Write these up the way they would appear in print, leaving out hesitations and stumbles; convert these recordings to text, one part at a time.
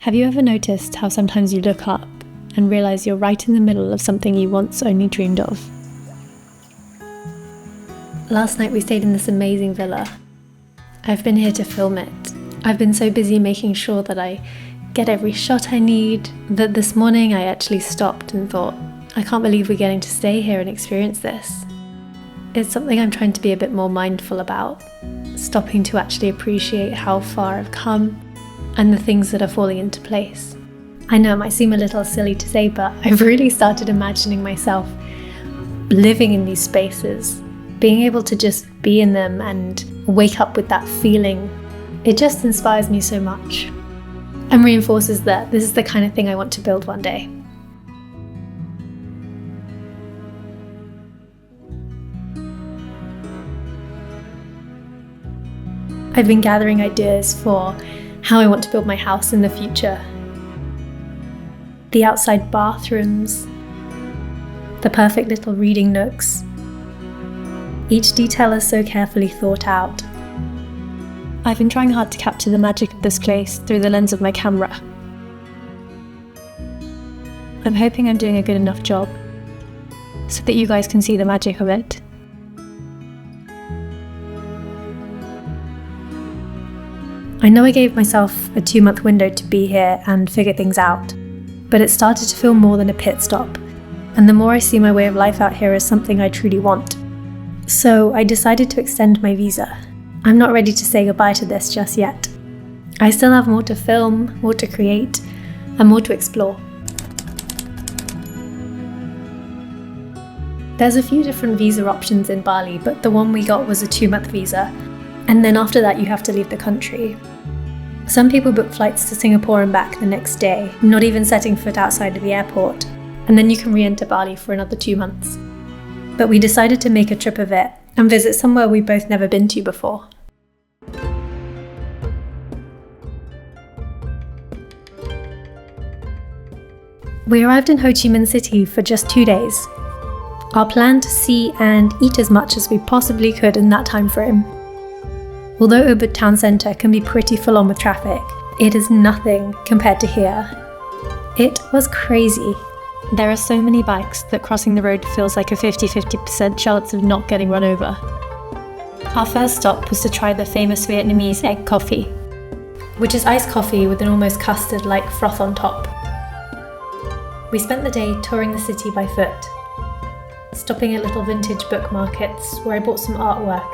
Have you ever noticed how sometimes you look up and realise you're right in the middle of something you once only dreamed of? Last night we stayed in this amazing villa. I've been here to film it. I've been so busy making sure that I get every shot I need that this morning I actually stopped and thought, I can't believe we're getting to stay here and experience this. It's something I'm trying to be a bit more mindful about, stopping to actually appreciate how far I've come and the things that are falling into place. I know it might seem a little silly to say, but I've really started imagining myself living in these spaces, being able to just be in them and wake up with that feeling. It just inspires me so much and reinforces that this is the kind of thing I want to build one day. I've been gathering ideas for how I want to build my house in the future. The outside bathrooms, the perfect little reading nooks. Each detail is so carefully thought out. I've been trying hard to capture the magic of this place through the lens of my camera. I'm hoping I'm doing a good enough job so that you guys can see the magic of it. I know I gave myself a 2-month window to be here and figure things out, but it started to feel more than a pit stop, and the more I see my way of life out here as something I truly want. So I decided to extend my visa. I'm not ready to say goodbye to this just yet. I still have more to film, more to create, and more to explore. There's a few different visa options in Bali, but the one we got was a 2-month visa, and then after that you have to leave the country. Some people book flights to Singapore and back the next day, not even setting foot outside of the airport, and then you can re-enter Bali for another 2 months. But we decided to make a trip of it and visit somewhere we've both never been to before. We arrived in Ho Chi Minh City for just 2 days. Our plan to see and eat as much as we possibly could in that time frame. Although Ubud town centre can be pretty full on with traffic, it is nothing compared to here. It was crazy. There are so many bikes that crossing the road feels like a 50-50% chance of not getting run over. Our first stop was to try the famous Vietnamese egg coffee, which is iced coffee with an almost custard-like froth on top. We spent the day touring the city by foot, stopping at little vintage book markets where I bought some artwork.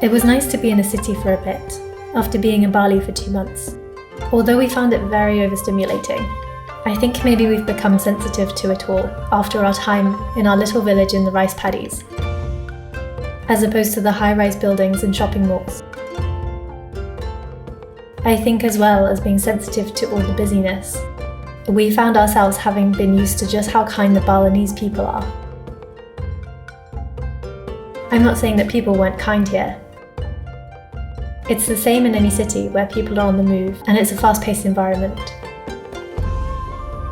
It was nice to be in a city for a bit, after being in Bali for 2 months. Although we found it very overstimulating, I think maybe we've become sensitive to it all after our time in our little village in the rice paddies, as opposed to the high-rise buildings and shopping malls. I think as well as being sensitive to all the busyness, we found ourselves having been used to just how kind the Balinese people are. I'm not saying that people weren't kind here. It's the same in any city where people are on the move and it's a fast-paced environment.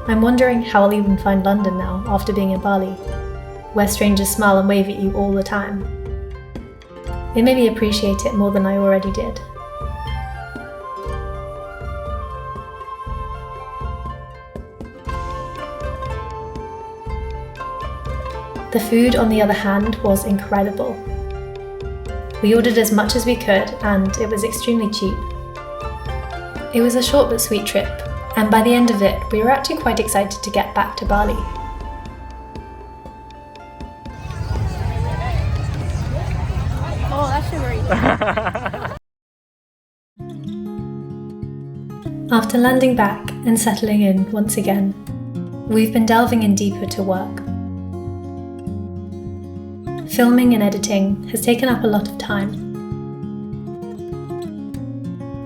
I'm wondering how I'll even find London now after being in Bali, where strangers smile and wave at you all the time. It made me appreciate it more than I already did. The food, on the other hand, was incredible. We ordered as much as we could and it was extremely cheap. It was a short but sweet trip, and by the end of it, we were actually quite excited to get back to Bali. Oh, that's sugary. After landing back and settling in once again, we've been delving in deeper to work. Filming and editing has taken up a lot of time,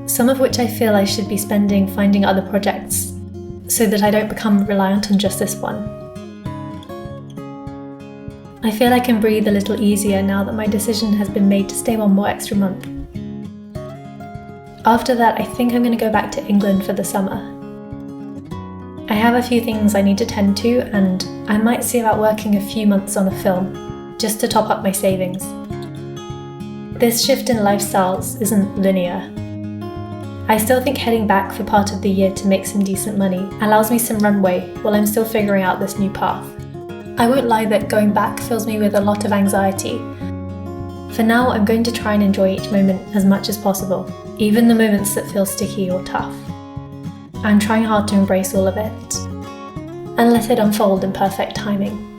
some of which I feel I should be spending finding other projects so that I don't become reliant on just this one. I feel I can breathe a little easier now that my decision has been made to stay 1 more extra month. After that, I think I'm going to go back to England for the summer. I have a few things I need to tend to, and I might see about working a few months on a film, just to top up my savings. This shift in lifestyles isn't linear. I still think heading back for part of the year to make some decent money allows me some runway while I'm still figuring out this new path. I won't lie that going back fills me with a lot of anxiety. For now, I'm going to try and enjoy each moment as much as possible, even the moments that feel sticky or tough. I'm trying hard to embrace all of it and let it unfold in perfect timing.